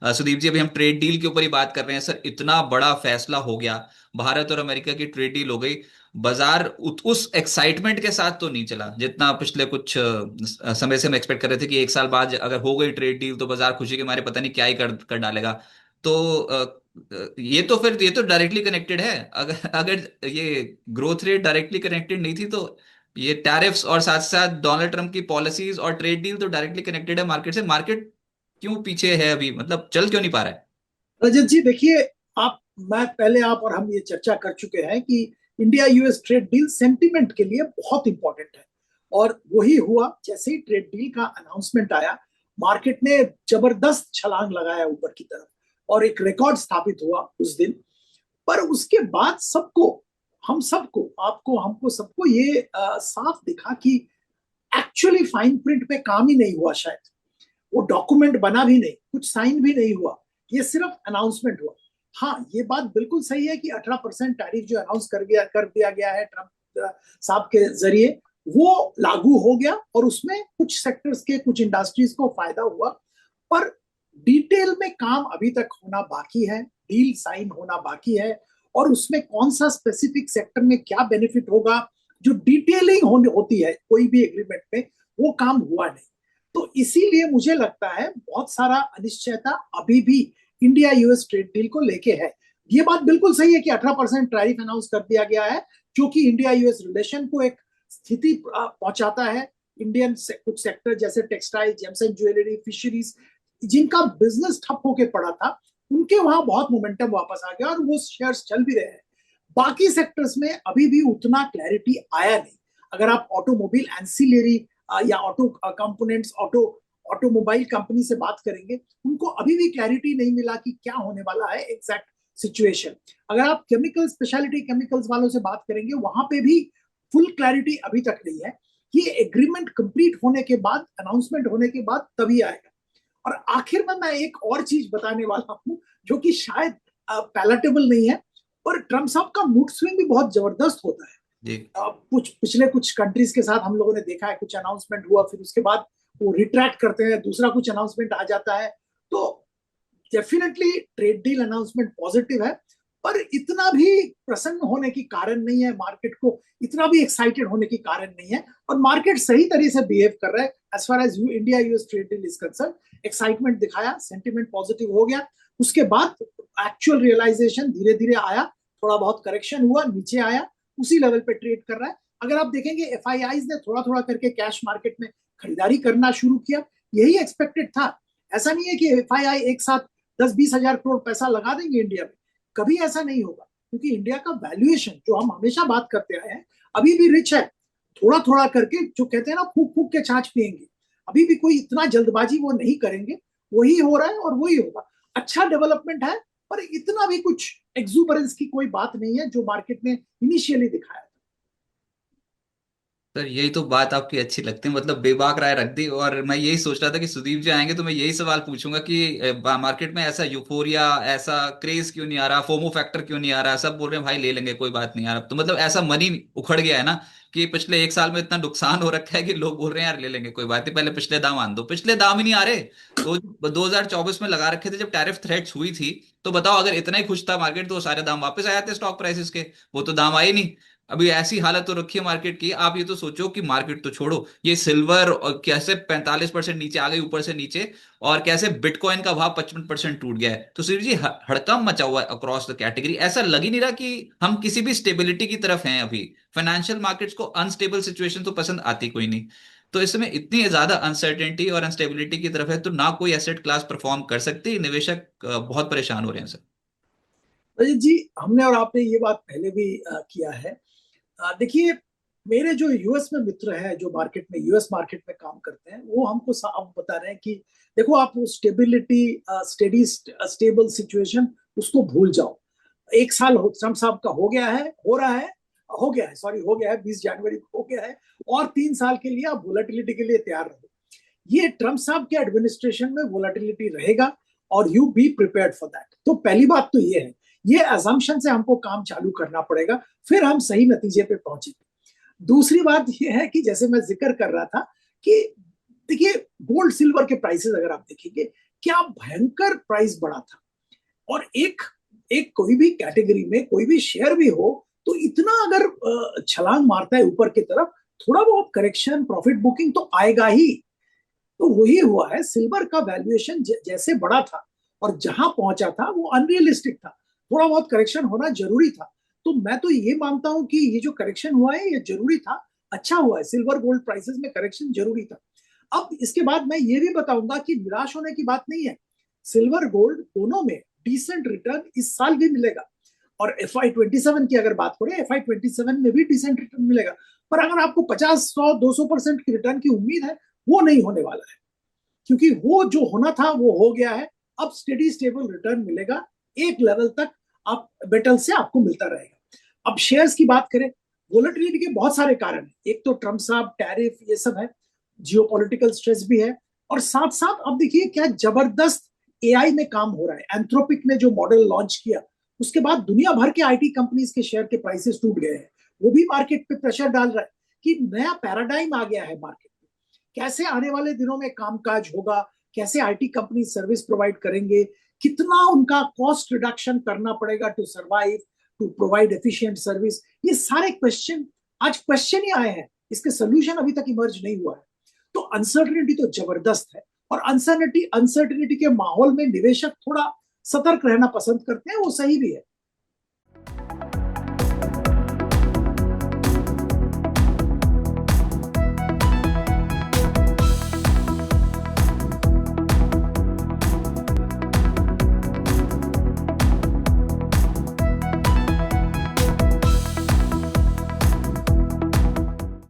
सुदीप जी, अभी हम trade deal के ऊपर ही बात कर रहे हैं सर। इतना बड़ा फैसला हो गया, भारत और अमेरिका की ट्रेड डील हो गई। बाजार उस एक्साइटमेंट के साथ तो नहीं चला जितना पिछले कुछ समय से हम एक्सपेक्ट कर रहे थे कि एक साल बाद अगर हो गई ट्रेड डील तो बाजार खुशी के मारे पता नहीं क्या ही कर डालेगा। तो ये तो डायरेक्टली कनेक्टेड है। अगर अगर ये ग्रोथ रेट डायरेक्टली कनेक्टेड नहीं थी तो ये टैरिफ्स और साथ साथ डोनाल्ड ट्रंप की पॉलिसीज और ट्रेड डील तो डायरेक्टली कनेक्टेड है मार्केट से। मार्केट क्यों पीछे है अभी, मतलब चल क्यों नहीं पा रहा है? रजत जी देखिए, आप मैं पहले आप और हम ये चर्चा कर चुके हैं कि India US trade deal sentiment के लिए बहुत इंपॉर्टेंट है। और वही हुआ, जैसे ही ट्रेड डील का अनाउंसमेंट आया, मार्केट ने जबरदस्त छलांग लगाया ऊपर की तरफ और एक रिकॉर्ड स्थापित हुआ उस दिन। पर उसके बाद सबको, हम सबको, आपको, हमको, सबको ये साफ दिखा कि एक्चुअली फाइन प्रिंट पे काम ही नहीं हुआ शायद। वो डॉक्यूमेंट बना भी नहीं, कुछ साइन भी नहीं हुआ, ये सिर्फ अनाउंसमेंट हुआ। हाँ, ये बात बिल्कुल सही है कि 18% टैरिफ जो अनाउंस कर दिया गया है ट्रंप साहब के जरिए, वो लागू हो गया और उसमें कुछ सेक्टर्स के, कुछ इंडस्ट्रीज को फायदा हुआ। पर डिटेल में काम अभी तक होना बाकी है, डील साइन होना बाकी है। और उसमें कौन सा स्पेसिफिक सेक्टर में क्या बेनिफिट होगा, जो डिटेलिंग होती है कोई भी एग्रीमेंट में, वो काम हुआ नहीं। तो इसीलिए मुझे लगता है बहुत सारा अनिश्चयता अभी भी इंडिया यूएस ट्रेड डील को लेके है। ये बात बिल्कुल सही है कि 18% टैरिफ अनाउंस कर दिया गया है, जो कि इंडिया यूएस रिलेशन को एक स्थिति पहुंचाता है। इंडियन कुछ सेक्टर जैसे textile, James and jewellery, fisheries, जिनका बिजनेस ठप होके पड़ा था, उनके वहां बहुत मोमेंटम वापस आ गया और वो शेयर्स चल भी रहे हैं। बाकी सेक्टर्स में अभी भी उतना क्लैरिटी आया नहीं। अगर आप ऑटोमोबाइल एंसिलरी या ऑटो कंपोनेंट्स, ऑटोमोबाइल कंपनी से बात करेंगे, उनको अभी भी क्लैरिटी नहीं मिला कि क्या होने वाला है एग्जैक्ट सिचुएशन। अगर आप केमिकल, स्पेशलिटी केमिकल्स वालों से बात करेंगे, वहां पे भी फुल क्लैरिटी अभी तक नहीं है। ये एग्रीमेंट कंप्लीट होने के बाद, अनाउंसमेंट होने के बाद तभी आएगा। और आखिर में मैं एक और चीज बताने वाला हूं, जो कि शायद पैलेटेबल नहीं है, और ट्रम्प साहब का मूड स्विंग भी बहुत जबरदस्त होता है। जी। कुछ पिछले कुछ कंट्रीज के साथ हम लोगों ने देखा है, कुछ अनाउंसमेंट हुआ, फिर उसके बाद वो रिट्रैक्ट करते हैं, दूसरा कुछ अनाउंसमेंट आ जाता है। तो definitely trade deal announcement positive है, पर इतना भी प्रसन्न होने की कारण नहीं है मार्केट को, इतना भी एक्साइटेड होने की कारण नहीं है। और मार्केट सही तरीके से बिहेव कर रहा है as far as India US trade deal is concern. Excitement दिखाया, सेंटिमेंट पॉजिटिव हो गया, उसके बाद एक्चुअल रियलाइजेशन धीरे धीरे आया, थोड़ा बहुत करेक्शन हुआ, नीचे आया, उसी लेवल पे ट्रेड कर रहा है। अगर आप देखेंगे, एफआईआईज ने थोड़ा थोड़ा करके कैश मार्केट में खरीदारी करना शुरू किया, यही एक्सपेक्टेड था। ऐसा नहीं है कि एफआईआई एक साथ 10-20 हजार करोड़ पैसा लगा देंगे इंडिया में, कभी ऐसा नहीं होगा, क्योंकि इंडिया का वैल्यूएशन, जो हम हमेशा बात करते आए हैं, अभी भी रिच है। थोड़ा थोड़ा करके, जो कहते हैं ना, फूक फूक के छाछ पियेंगे, अभी भी कोई इतना जल्दबाजी वो नहीं करेंगे। वही हो रहा है और वही होगा। अच्छा डेवलपमेंट है, पर इतना भी कुछ एक्सूबरेंस की कोई बात नहीं है जो मार्केट ने इनिशियली दिखाया था। सर यही तो बात आपकी अच्छी लगती है, मतलब बेबाक राय रख दी। और मैं यही सोच रहा था कि सुदीप जी आएंगे तो मैं यही सवाल पूछूंगा कि मार्केट में ऐसा यूफोरिया, ऐसा क्रेज क्यों नहीं आ रहा, फोमो फैक्टर क्यों नहीं आ रहा। सब बोल रहे हैं भाई ले लेंगे कोई बात नहीं यार। अब तो मतलब ऐसा मनी उखड़ गया है ना कि पिछले एक साल में इतना नुकसान हो रखा है कि लोग बोल रहे हैं यार ले लेंगे कोई बात नहीं, पहले पिछले दाम आन दो। पिछले दाम ही नहीं आ रहे। तो 2024 में लगा रखे थे जब टैरिफ थ्रेट्स हुई थी, तो बताओ अगर इतना ही खुश था मार्केट तो सारे दाम वापस आ जाते स्टॉक प्राइसेस के। वो तो दाम आए नहीं। अभी ऐसी हालत तो रखी है मार्केट की, आप ये तो सोचो कि मार्केट तो छोड़ो, ये सिल्वर और कैसे 45% नीचे आ गई, ऊपर से नीचे। और कैसे बिटकॉइन का भाव 55% टूट गया है। तो सिर्फ जी हड़कंप मचा हुआ है अक्रॉस द कैटेगरी। ऐसा लग ही नहीं रहा कि हम किसी भी स्टेबिलिटी की तरफ हैं अभी। फाइनेंशियल मार्केट्स को अनस्टेबल सिचुएशन तो पसंद आती कोई नहीं। तो इसमें इतनी ज्यादा अनसर्टेनिटी और अनस्टेबिलिटी की तरफ है तो ना कोई एसेट क्लास परफॉर्म कर सकती। निवेशक बहुत परेशान हो रहे हैं सर। अजीत जी, हमने और आपने ये बात पहले भी किया है। देखिए, मेरे जो यूएस में मित्र हैं, जो मार्केट में, यूएस मार्केट में काम करते हैं, वो हमको साफ बता रहे हैं कि देखो, आप स्टेबिलिटी, स्टेडी, स्टेबल सिचुएशन, उसको भूल जाओ। एक साल ट्रम्प साहब का हो गया है, हो रहा है, हो गया है, सॉरी, हो गया है, 20 जनवरी को हो गया है। और 3 साल के लिए आप वोलेटिलिटी के लिए तैयार रहो। ये ट्रम्प साहब के एडमिनिस्ट्रेशन में वोलेटिलिटी रहेगा, और you be prepared for that. तो पहली बात तो ये है, ये अजम्पशन से हमको काम चालू करना पड़ेगा, फिर हम सही नतीजे पे पहुंचेंगे। दूसरी बात यह है कि जैसे मैं जिक्र कर रहा था कि देखिए, गोल्ड सिल्वर के प्राइसेस अगर आप देखेंगे, क्या भयंकर प्राइस बढ़ा था। और एक एक कोई भी कैटेगरी में कोई भी शेयर भी हो तो इतना अगर छलांग मारता है ऊपर की तरफ, थोड़ा बहुत करेक्शन प्रॉफिट बुकिंग तो आएगा ही। तो वही हुआ है, सिल्वर का वैल्यूएशन जैसे बढ़ा था और जहां पहुंचा था वो अनरियलिस्टिक था, थोड़ा बहुत करेक्शन होना जरूरी था। तो मैं तो ये मानता हूं कि ये जो करेक्शन हुआ है ये जरूरी था, अच्छा हुआ है, सिल्वर गोल्ड प्राइसेस में करेक्शन जरूरी था। अब इसके बाद मैं ये भी बताऊंगा कि निराश होने की बात नहीं है, सिल्वर गोल्ड दोनों में डिसेंट रिटर्न इस साल भी मिलेगा। और FY27 की अगर बात करें, FY27 में भी डिसेंट रिटर्न मिलेगा। पर अगर आपको 50, 100, 200% की रिटर्न की उम्मीद है, वो नहीं होने वाला है, क्योंकि वो जो होना था वो हो गया है। अब स्टेडी स्टेबल रिटर्न मिलेगा, एक लेवल तक आप मेटल से आपको मिलता रहेगा। अब शेयर्स की बात करें, वोलेटिलिटी के बहुत सारे कारण हैं। एक तो ट्रम्प साहब, टैरिफ, ये सब है, जियोपॉलिटिकल स्ट्रेस भी है। और साथ साथ अब देखिए क्या जबरदस्त एआई में काम हो रहा है। एंथ्रोपिक ने जो मॉडल लॉन्च किया, उसके बाद दुनिया भर के आईटी कंपनीज के शेयर के प्राइसेस टूट गए हैं। वो भी मार्केट पे प्रेशर डाल रहा है कि नया पैराडाइम आ गया है मार्केट में, कैसे आने वाले दिनों में कामकाज होगा, कैसे आईटी कंपनी सर्विस प्रोवाइड करेंगे, कितना उनका कॉस्ट रिडक्शन करना पड़ेगा to survive, to provide efficient service. ये सारे क्वेश्चन आज क्वेश्चन ही आए हैं, इसके सोल्यूशन अभी तक इमर्ज नहीं हुआ है। तो अनसर्टिनिटी तो जबरदस्त है। और अनसर्टिनिटी अनसर्टिनिटी के माहौल में निवेशक थोड़ा सतर्क रहना पसंद करते हैं, वो सही भी है।